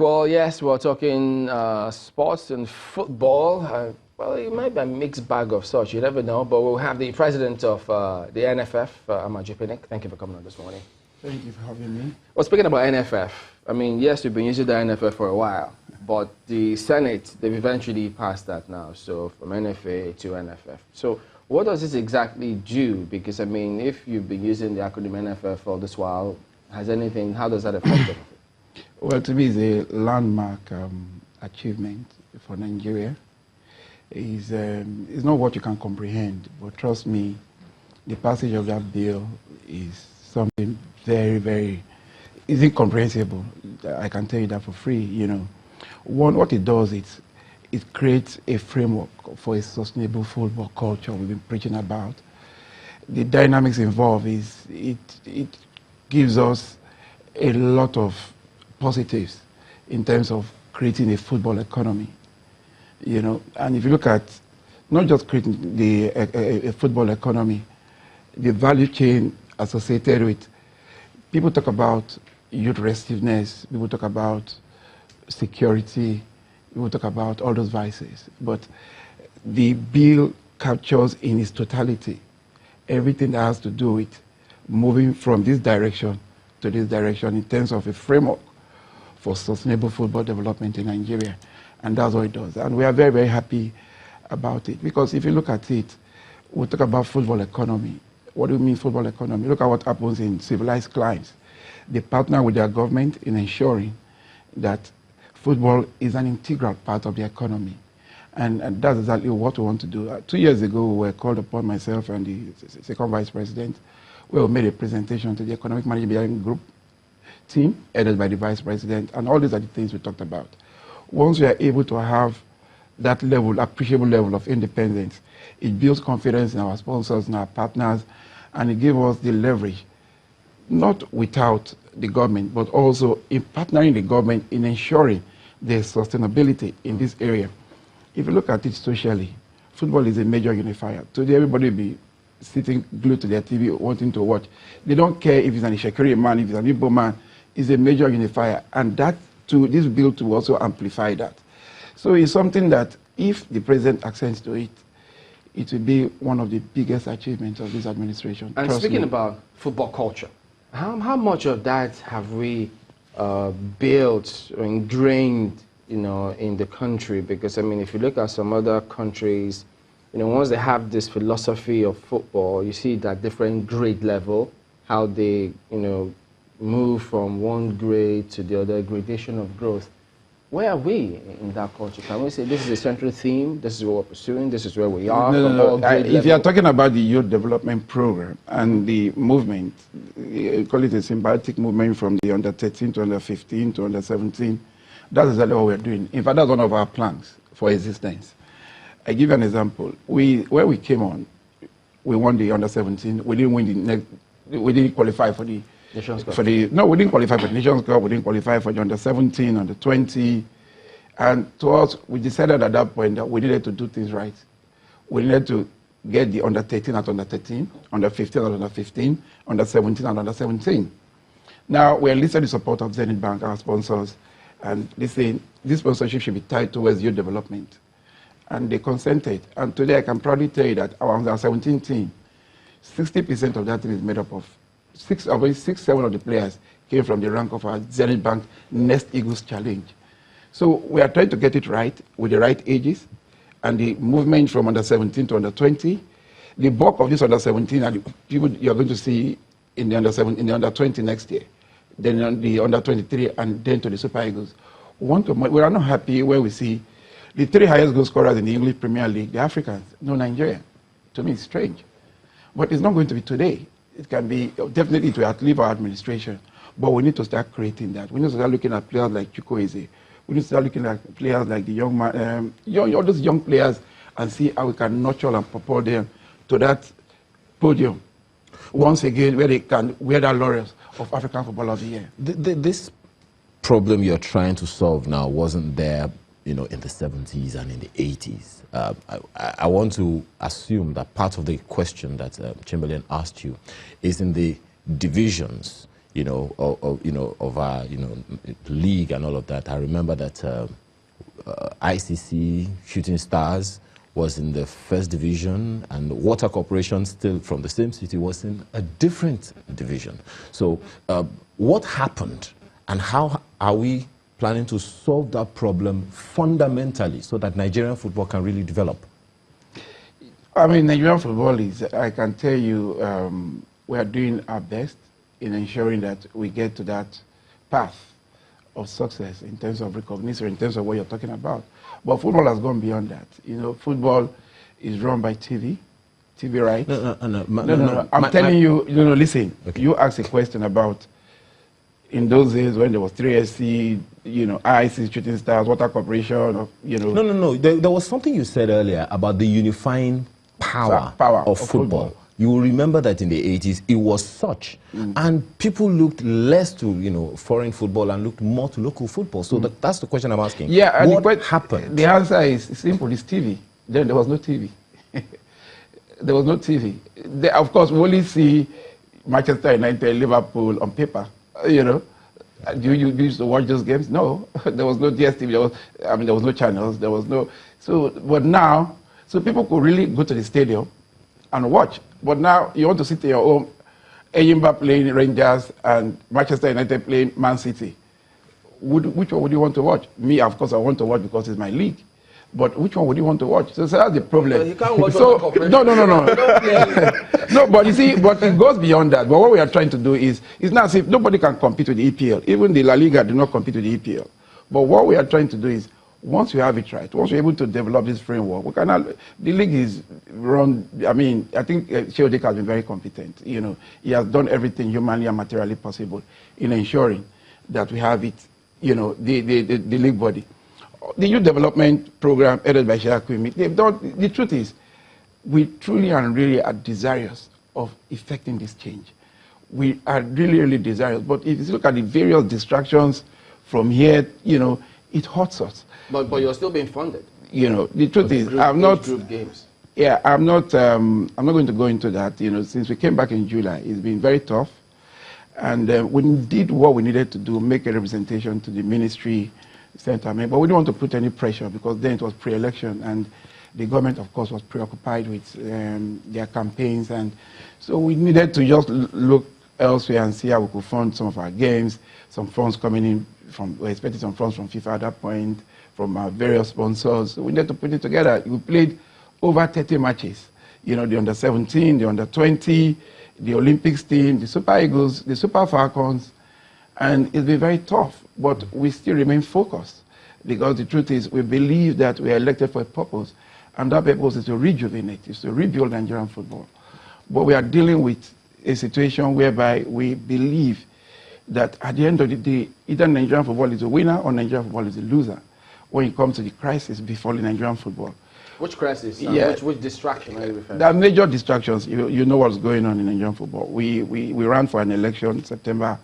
Well, yes, we're talking sports and football. Well, it might be a mixed bag of such. You never know. But we'll have the president of the NFF, Amaju, Pinnick. Thank you for coming on this morning. Thank you for having me. Well, speaking about NFF, I mean, yes, we've been using the NFF for a while, but the Senate, they've eventually passed that now. So from NFA to NFF. So what does this exactly do? Because, I mean, if you've been using the acronym NFF all this while, how does that affect it? Well, to me, it's a landmark achievement for Nigeria. It's not what you can comprehend, but trust me, the passage of that bill is something very, very, is incomprehensible. I can tell you that for free, you know. What it does, it creates a framework for a sustainable football culture we've been preaching about. The dynamics involved it gives us a lot of positives in terms of creating a football economy, you know. And if you look at not just creating a football economy, the value chain associated with, people talk about youth restiveness, people talk about security, people talk about all those vices, but the bill captures in its totality everything that has to do with moving from this direction to this direction in terms of a framework for sustainable football development in Nigeria. And that's what it does. And we are very, very happy about it. Because if you look at it, we talk about football economy. What do you mean football economy? Look at what happens in civilized climes. They partner with their government in ensuring that football is an integral part of the economy. And that's exactly what we want to do. 2 years ago, we were called upon, myself and the second vice president, we made a presentation to the Economic Management Group team, headed by the vice president, and all these are the things we talked about. Once we are able to have that level, appreciable level of independence, it builds confidence in our sponsors and our partners, and it gives us the leverage, not without the government, but also in partnering the government in ensuring there's sustainability in this area. If you look at it socially, football is a major unifier. Today, everybody will be sitting glued to their TV wanting to watch. They don't care if it's an Ishekiri man, if it's an Igbo man. It's a major unifier, and that too, this bill to also amplify that. So it's something that if the president accents to it, it will be one of the biggest achievements of this administration. And speaking about football culture, how much of that have we built or ingrained, you know, in the country? Because, I mean, if you look at some other countries, you know, once they have this philosophy of football, you see that different grade level, how they, you know, move from one grade to the other, gradation of growth. Where are we in that culture? Can we say this is a central theme, this is what we're pursuing, this is where we are? No. If you are talking about the youth development program and the movement, you call it a symbiotic movement from the under 13 to under 15 to under 17, that's exactly what we're doing. In fact, that's one of our plans for existence. I give you an example. Where we came on, we won the under 17. We didn't win the next. We didn't qualify for the Nations Cup. No, we didn't qualify for the Nations Cup. We didn't qualify for the under 17, under 20, and to us, we decided at that point that we needed to do things right. We needed to get the under 13 at under 13, under 15 at under 15, under 17 at under 17. Now we enlisted the support of Zenith Bank, our sponsors, and this sponsorship should be tied towards youth development. And they consented. And today I can proudly tell you that our under 17 team, 60% of that team is made up of 7 of the players came from the rank of our Zenith Bank Nest Eagles Challenge. So we are trying to get it right with the right ages and the movement from under 17 to under 20. The bulk of this under 17 are the people you're going to see in the under 20 next year, then on the under 23, and then to the Super Eagles. We are not happy where we see the 3 highest goal scorers in the English Premier League, the Africans, no Nigeria. To me, it's strange. But it's not going to be today. It can be, definitely it will outlive our administration. But we need to start creating that. We need to start looking at players like Chukwueze. We need to start looking at players like the young man, all those young players, and see how we can nurture and propel them to that podium once again, where they can wear that laurels of African Footballer of the Year. This problem you're trying to solve now wasn't there, you know, in the 70s and in the 80s. I want to assume that part of the question that Chamberlain asked you is in the divisions of our, league and all of that, I remember that ICC Shooting Stars was in the first division, and Water Corporation, still from the same city, was in a different division. So what happened, and how are we planning to solve that problem fundamentally so that Nigerian football can really develop? I mean, Nigerian football is, I can tell you, we are doing our best in ensuring that we get to that path of success in terms of recognition, in terms of what you're talking about. But football has gone beyond that. Football is run by TV rights. No. I'm telling you, listen, okay. You asked a question about in those days when there was 3SC, IC Shooting Stars, Water Corporation, No. There was something you said earlier about the unifying power of football. You will remember that in the 80s, it was such. And people looked less to, foreign football and looked more to local football. So that's the question I'm asking. Yeah. What happened? The answer is simple. It's TV. Then there was no TV. There was no TV. Of course, we only see Manchester United, Liverpool on paper, Do you used to watch those games? No. There was no DSTV. There was no channels. There was no... But now, people could really go to the stadium and watch. But now you want to sit in your home, Eyimba playing Rangers and Manchester United playing Man City. Which one would you want to watch? Me, of course, I want to watch because it's my league. But which one would you want to watch? So that's the problem. Well, you can't watch no. No, but you see, but it goes beyond that. But what we are trying to do is, it's not as if nobody can compete with the EPL. Even the La Liga do not compete with the EPL. But what we are trying to do is, once we have it right, once we're able to develop this framework, the league is run, I think Sheodek has been very competent. He has done everything humanly and materially possible in ensuring that we have it, the league body. The youth development program headed by Sheakwimi, they've done, the truth is, we truly and really are desirous of effecting this change. We are really, really desirous. But if you look at the various distractions from here, it hurts us. But you're still being funded. The truth is, I'm not. Group games. Yeah, I'm not going to go into that. Since we came back in July, it's been very tough, and we did what we needed to do, make a representation to the ministry center. But we didn't want to put any pressure because then it was pre-election, and the government, of course, was preoccupied with their campaigns, and so we needed to just look elsewhere and see how we could fund some of our games. Some funds coming in we're expecting some funds from FIFA at that point, from our various sponsors. So we needed to put it together. We played over 30 matches. The under-17, the under-20, the Olympics team, the Super Eagles, the Super Falcons, and it's been very tough, but we still remain focused because the truth is we believe that we are elected for a purpose, and that purpose is to rejuvenate, is to rebuild Nigerian football. But we are dealing with a situation whereby we believe that at the end of the day, either Nigerian football is a winner or Nigerian football is a loser when it comes to the crisis befalling Nigerian football. Which crisis? Yeah. Which distraction are you referring to? There are major distractions. You know what's going on in Nigerian football. We ran for an election in September.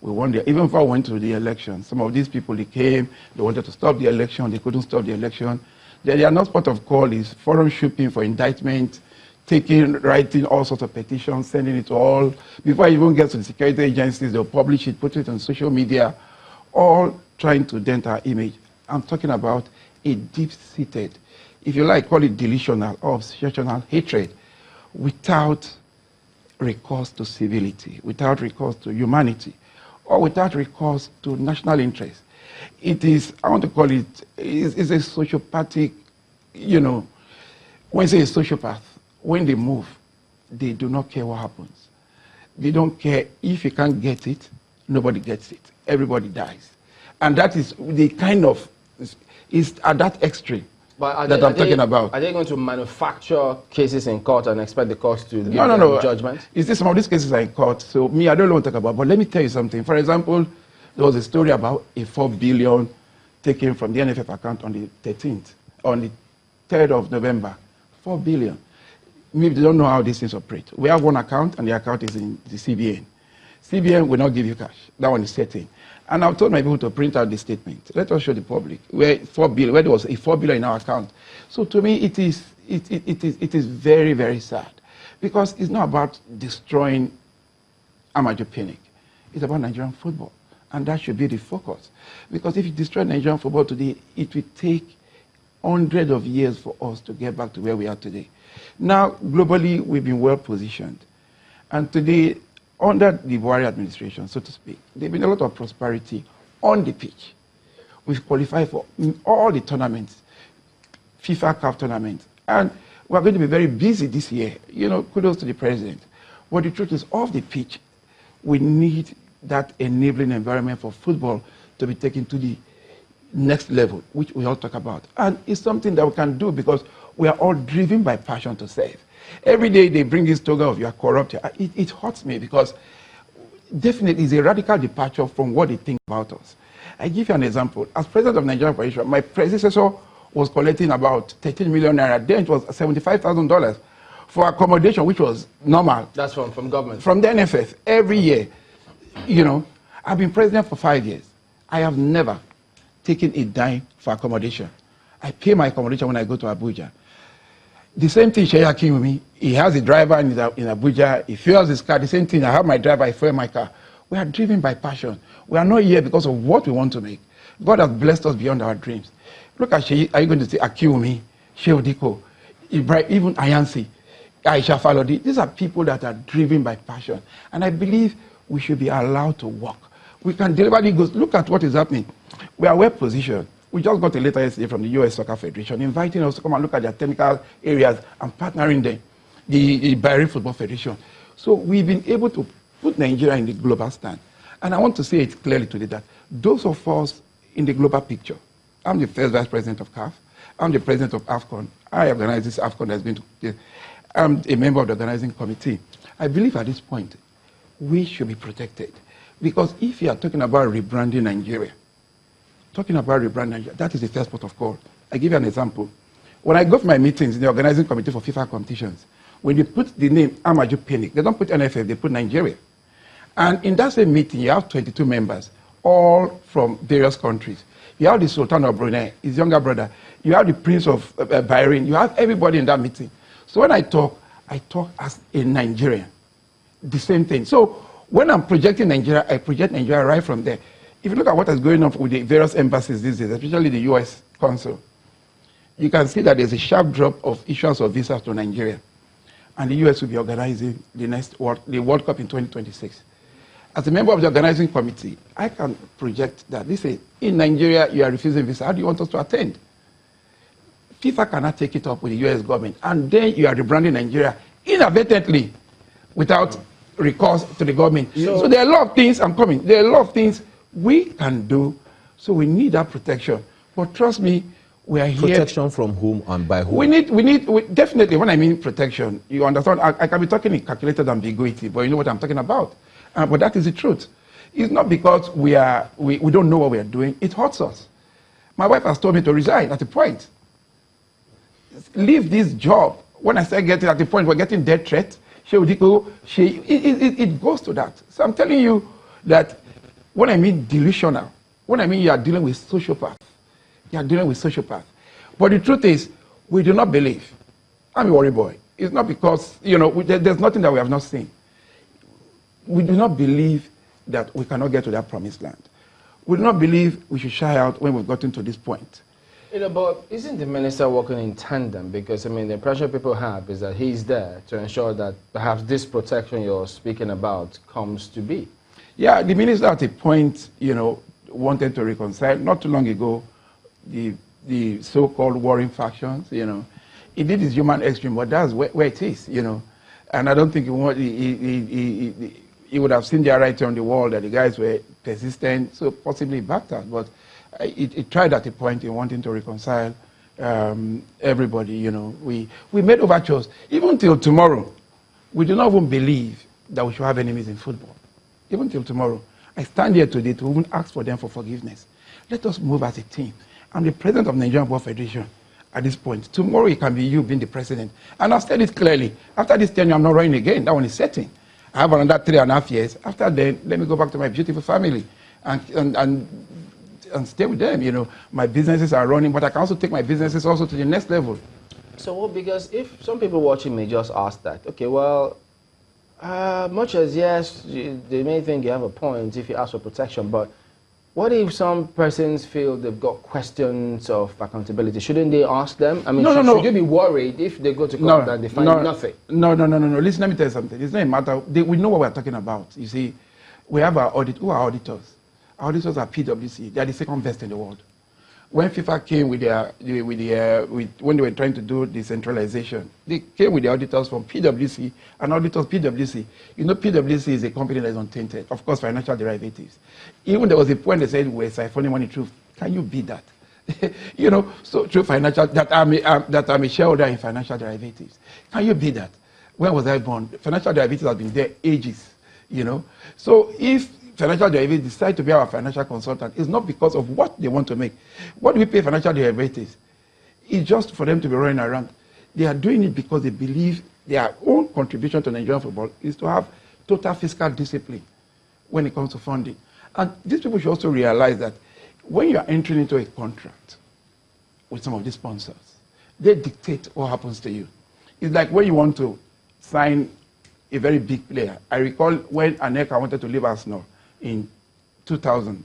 We won even before we went to the election. Some of these people, they came, they wanted to stop the election, they couldn't stop the election. Their next part of call is forum shopping for indictment, writing all sorts of petitions, sending it to all. Before it even gets to the security agencies, they'll publish it, put it on social media, all trying to dent our image. I'm talking about a deep-seated, if you like, call it delusional or obsessional hatred without recourse to civility, without recourse to humanity, or without recourse to national interest. It is, I want to call it, it's a sociopathic, when you say a sociopath, when they move, they do not care what happens. They don't care if you can't get it, nobody gets it. Everybody dies. And that is the kind of, is at that extreme that I'm talking about. Are they going to manufacture cases in court and expect the courts to give judgment? Is this some of these cases are in court? So me, I don't know what to talk about, but let me tell you something. For example, there was a story about a 4 billion taken from the NFF account on the 13th, on the 3rd of November. 4 billion. Maybe they don't know how these things operate. We have one account, and the account is in the CBN. CBN will not give you cash. That one is certain. And I've told my people to print out the statement. Let us show the public where there was a 4 billion in our account. So to me, it is very, very sad, because it's not about destroying Amaju Pinnick. It's about Nigerian football. And that should be the focus. Because if you destroy Nigerian football today, it will take hundreds of years for us to get back to where we are today. Now, globally, we've been well positioned. And today, under the Buhari administration, so to speak, there's been a lot of prosperity on the pitch. We've qualified for all the tournaments, FIFA Cup tournaments. And we're going to be very busy this year. You know, kudos to the president. But the truth is, off the pitch, we need that enabling environment for football to be taken to the next level, which we all talk about. And it's something that we can do because we are all driven by passion to serve. Every day they bring this toga of you are corrupt. It hurts me because definitely it's a radical departure from what they think about us. I give you an example. As president of Nigerian Federation, my predecessor was collecting about 13 million naira. Then it was $75,000 for accommodation, which was normal. That's from government? From the NFF, every year. You know, I've been president for 5 years. I have never taken a dime for accommodation. I pay my accommodation when I go to Abuja. The same thing, Sheya Kinwumi, he has a driver in Abuja, he fuels his car. The same thing, I have my driver, I fuel my car. We are driven by passion. We are not here because of what we want to make. God has blessed us beyond our dreams. Look at Sheyi, are you going to say Akiwumi, Shehu Diko, even Ayansi, Aisha Falodi? These are people that are driven by passion. And I believe we should be allowed to work. We can deliberately go, look at what is happening. We are well positioned. We just got a letter yesterday from the U.S. Soccer Federation inviting us to come and look at their technical areas and partnering them, the Bahrain Football Federation. So we've been able to put Nigeria in the global stand. And I want to say it clearly today that those of us in the global picture, I'm the first vice president of CAF, I'm the president of AFCON, I organize this AFCON that's going to, I'm a member of the organizing committee. I believe at this point, we should be protected. Because if you are talking about rebranding Nigeria, that is the first port of call. I give you an example. When I go for my meetings in the organizing committee for FIFA competitions, when they put the name Amaju Pinnick, they don't put NFF, they put Nigeria. And in that same meeting, you have 22 members, all from various countries. You have the Sultan of Brunei, his younger brother. You have the Prince of Bahrain. You have everybody in that meeting. So when I talk as a Nigerian. The same thing. So when I'm projecting Nigeria, I project Nigeria right from there. If you look at what is going on with the various embassies these days, especially the U.S. consul, you can see that there's a sharp drop of issuance of visas to Nigeria. And the U.S. will be organizing the World Cup in 2026. As a member of the organizing committee, I can project that they say, in Nigeria, you are refusing visa. How do you want us to attend? FIFA cannot take it up with the U.S. government. And then you are rebranding Nigeria inadvertently without recourse to the government. So there are a lot of things, I'm coming, there are a lot of things we can do. So we need that protection. But trust me, we are here. Protection from whom and by whom? We definitely, when I mean protection, you understand, I can be talking in calculated ambiguity, but you know what I'm talking about. But that is the truth. It's not because we don't know what we are doing, it hurts us. My wife has told me to resign at a point. Leave this job. When I say getting at the point, we're getting death threat, it goes to that. So I'm telling you that when I mean delusional, when I mean you are dealing with sociopath, you are dealing with sociopath. But the truth is, we do not believe. I'm a worry boy. It's not because, there's nothing that we have not seen. We do not believe that we cannot get to that promised land. We do not believe we should shy out when we've gotten to this point. But isn't the minister working in tandem? Because, the impression people have is that he's there to ensure that perhaps this protection you're speaking about comes to be. Yeah, the minister at a point, wanted to reconcile. Not too long ago, the so-called warring factions, he did his human extreme, but that's where it is, And I don't think he would have seen the writing on the wall that the guys were persistent, so possibly backed out. But it tried at a point in wanting to reconcile everybody, We made overtures. Even till tomorrow, we do not even believe that we should have enemies in football. Even till tomorrow. I stand here today to even ask for them for forgiveness. Let us move as a team. I'm the president of Nigerian Football Federation at this point. Tomorrow it can be you being the president. And I've said it clearly. After this tenure, I'm not running again. That one is setting. I have another 3.5 years. After then, let me go back to my beautiful family and stay with them. My businesses are running, but I can also take my businesses also to the next level. So, because if some people watching may just ask that, okay, well, Much as yes, they may think you have a point if you ask for protection, but what if some persons feel they've got questions of accountability? Shouldn't they ask them? I mean, should you be worried if they go to court and they find nothing? No. Listen, let me tell you something. It's not a matter. We know what we're talking about. You see, we have our audit. Who are auditors? Our auditors are PwC. They are the second best in the world. When FIFA came when they were trying to do decentralization, they came with the auditors from PwC and auditors PwC. You know, PwC is a company that is untainted. Of course, financial derivatives. Even there was a point they said we're siphoning money through. Can you beat that? You know, so through financial, that I'm a shareholder in financial derivatives. Can you beat that? When was I born? Financial derivatives have been there ages, you know. So if financial derivatives decide to be our financial consultant, it's not because of what they want to make. What do we pay financial derivatives? It's just for them to be running around. They are doing it because they believe their own contribution to Nigerian football is to have total fiscal discipline when it comes to funding. And these people should also realize that when you are entering into a contract with some of these sponsors, they dictate what happens to you. It's like when you want to sign a very big player. I recall when Aneka wanted to leave Arsenal in 2000.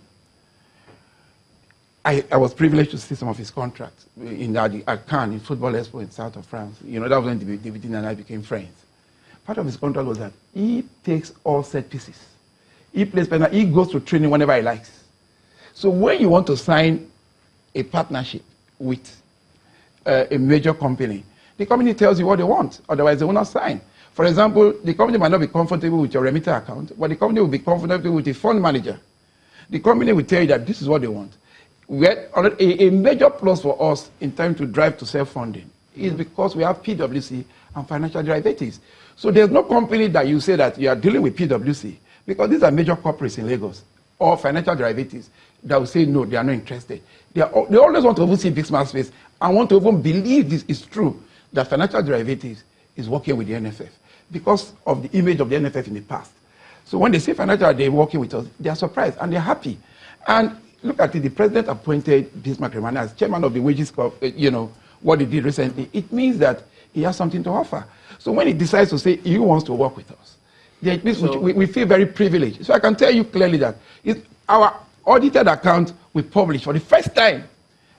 I was privileged to see some of his contracts at Cannes, in Football Expo in south of France. You know, that was when David and I became friends. Part of his contract was that he takes all set pieces. He plays penalty. He goes to training whenever he likes. So when you want to sign a partnership with a major company, the company tells you what they want. Otherwise, they will not sign. For example, the company might not be comfortable with your remitter account, but the company will be comfortable with a fund manager. The company will tell you that this is what they want. A major plus for us in time to drive to self-funding is because we have PwC and financial derivatives. So there's no company that you say that you are dealing with PwC, because these are major corporates in Lagos or financial derivatives that will say no, they are not interested. They always want to even see big smart space and want to even believe this is true, that financial derivatives is working with the NFF because of the image of the NFF in the past. So when they say financial, they're working with us, they are surprised and they're happy. And look at it, the president appointed Bismarck Remani as chairman of the wages, you know, what he did recently. It means that he has something to offer. So when he decides to say he wants to work with us, it means we feel very privileged. So I can tell you clearly that our audited account we published for the first time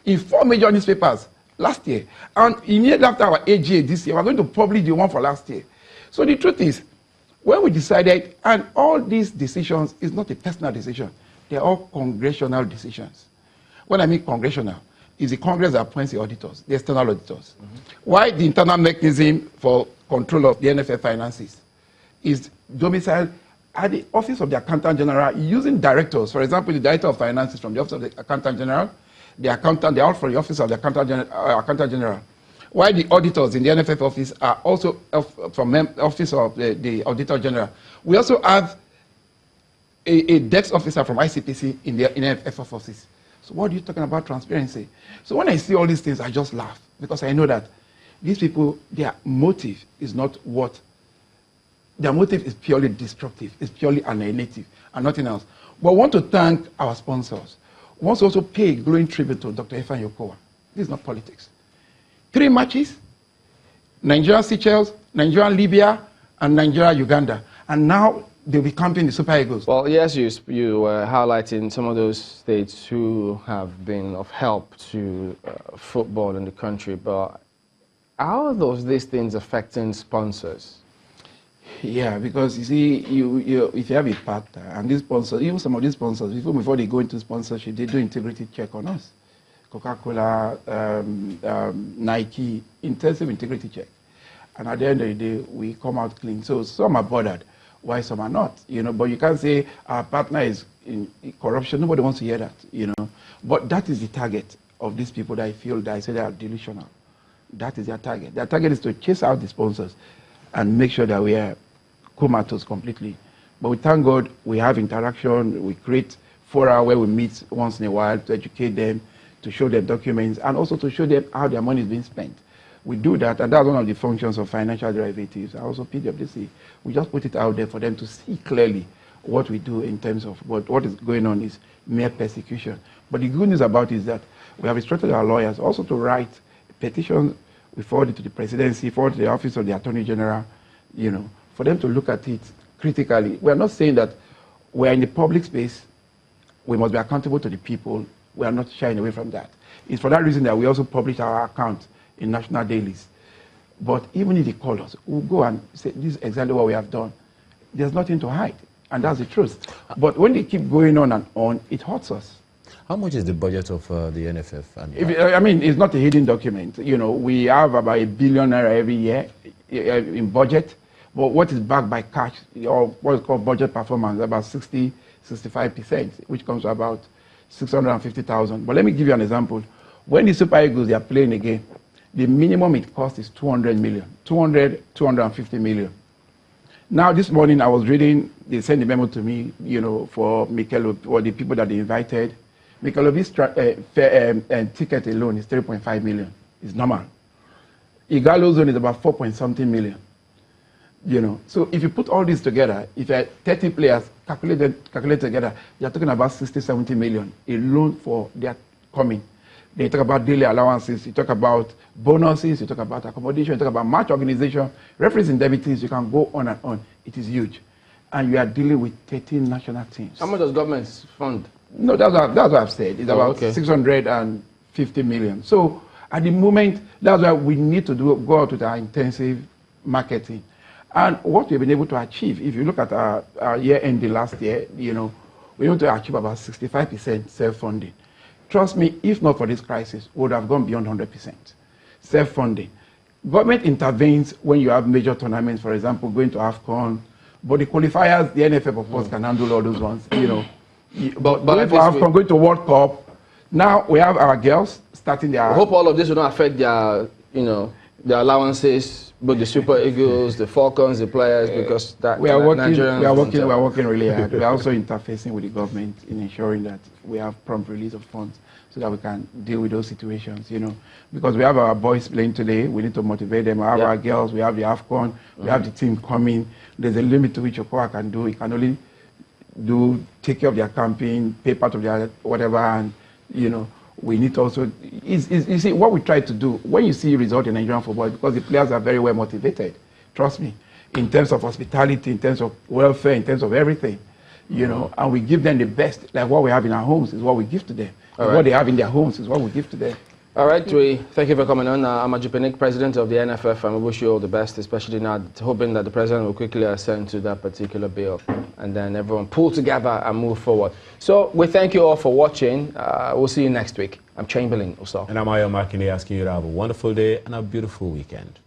in 4 major newspapers last year. And immediately after our AGA this year, we're going to publish the one for last year. So the truth is, when we decided, and all these decisions is not a personal decision, they're all congressional decisions. When I mean congressional, is the Congress that appoints the auditors, the external auditors. Why the internal mechanism for control of the NFF finances is domiciled at the Office of the Accountant General using directors. For example, the Director of Finances from the Office of the Accountant General, the accountant, they are all from the Office of the Accountant General. While the auditors in the NFF office are also from the Office of the Auditor General. We also have a DEX officer from ICPC in the NFF office. So what are you talking about transparency? So when I see all these things, I just laugh because I know that these people, their motive is not what, their motive is purely destructive, it's purely annihilative and nothing else. But I want to thank our sponsors. We want to also pay a glowing tribute to Dr. Ifeanyi Okowa. This is not politics. 3 matches, Nigeria Seychelles, Nigeria Libya, and Nigeria Uganda. And now they'll be camping the Super Eagles. Well, yes, you were highlighting some of those states who have been of help to football in the country, but how are these things affecting sponsors? Yeah, because you see, if you have a partner, and these sponsors, even some of these sponsors, even before they go into sponsorship, they do integrity check on us. Coca-Cola, Nike, intensive integrity check. And at the end of the day, we come out clean. So some are bothered, why some are not, you know. But you can't say our partner is in corruption. Nobody wants to hear that, you know. But that is the target of these people that I feel that I say they are delusional. That is their target. Their target is to chase out the sponsors and make sure that we are comatose completely. But we thank God we have interaction. We create fora where we meet once in a while to educate them, to show them documents, and also to show them how their money is being spent. We do that, and that's one of the functions of financial derivatives, and also PwC. We just put it out there for them to see clearly what we do in terms of what is going on is mere persecution. But the good news about it is that we have instructed our lawyers also to write petitions. We forward it to the presidency, forward to the Office of the Attorney General, you know, for them to look at it critically. We are not saying that we are in the public space, we must be accountable to the people. We are not shying away from that. It's for that reason that we also publish our account in national dailies. But even if they call us, we'll go and say, this is exactly what we have done. There's nothing to hide, and that's the truth. But when they keep going on and on, it hurts us. How much is the budget of the NFF? I mean, it's not a hidden document. You know, we have about R1 billion every year in budget, but what is backed by cash, or what is called budget performance, about 65%, which comes to about 650,000. But let me give you an example. When the Super Eagles, they are playing a game, the minimum it costs is 200 million, 250 million. Now, this morning I was reading, they sent a memo to me, you know, for Mikel, or the people that they invited. Mikelovi's ticket alone is 3.5 million. It's normal. Igalo's zone is about 4-point-something million. You know, so if you put all this together, if you have 30 players calculate together, you're talking about 60-70 million alone for their coming. They talk about daily allowances, you talk about bonuses, you talk about accommodation, you talk about match organization, referees indemnities, you can go on and on. It is huge. And you are dealing with 13 national teams. How much does government fund? No, that's what I've said. It's about 650 million. So at the moment, that's why we need to go out with our intensive marketing. And what we've been able to achieve, if you look at our year ending last year, you know, we want to achieve about 65% self-funding. Trust me, if not for this crisis, we would have gone beyond 100%. Self-funding. Government intervenes when you have major tournaments, for example, going to AFCON, but the qualifiers, the NFF, of course, can handle all those ones, you know. But going to AFCON, going to World Cup, now we have our girls starting their... I hope all of this will not affect their, you know, their allowances, both the Super Eagles, the Falcons, the players, because that we are working really hard. We are also interfacing with the government in ensuring that we have prompt release of funds so that we can deal with those situations, you know. Because we have our boys playing today, we need to motivate them. We have our girls, we have the AFCON, we have the team coming. There's a limit to which Okoa can do. He can only take care of their campaign, pay part of their whatever, and, you know, we need to also, you see, what we try to do, when you see result in Nigerian football, because the players are very well motivated, trust me, in terms of hospitality, in terms of welfare, in terms of everything, you know, and we give them the best, like what we have in our homes is what we give to them. What they have in their homes is what we give to them. All right, thank you for coming on. Amaju Pinnick, president of the NFF, and we wish you all the best, especially now, hoping that the president will quickly assent to that particular bill, and then everyone pull together and move forward. So we thank you all for watching. We'll see you next week. I'm Chamberlain Uso. And I'm Ayo Makinde, asking you to have a wonderful day and a beautiful weekend.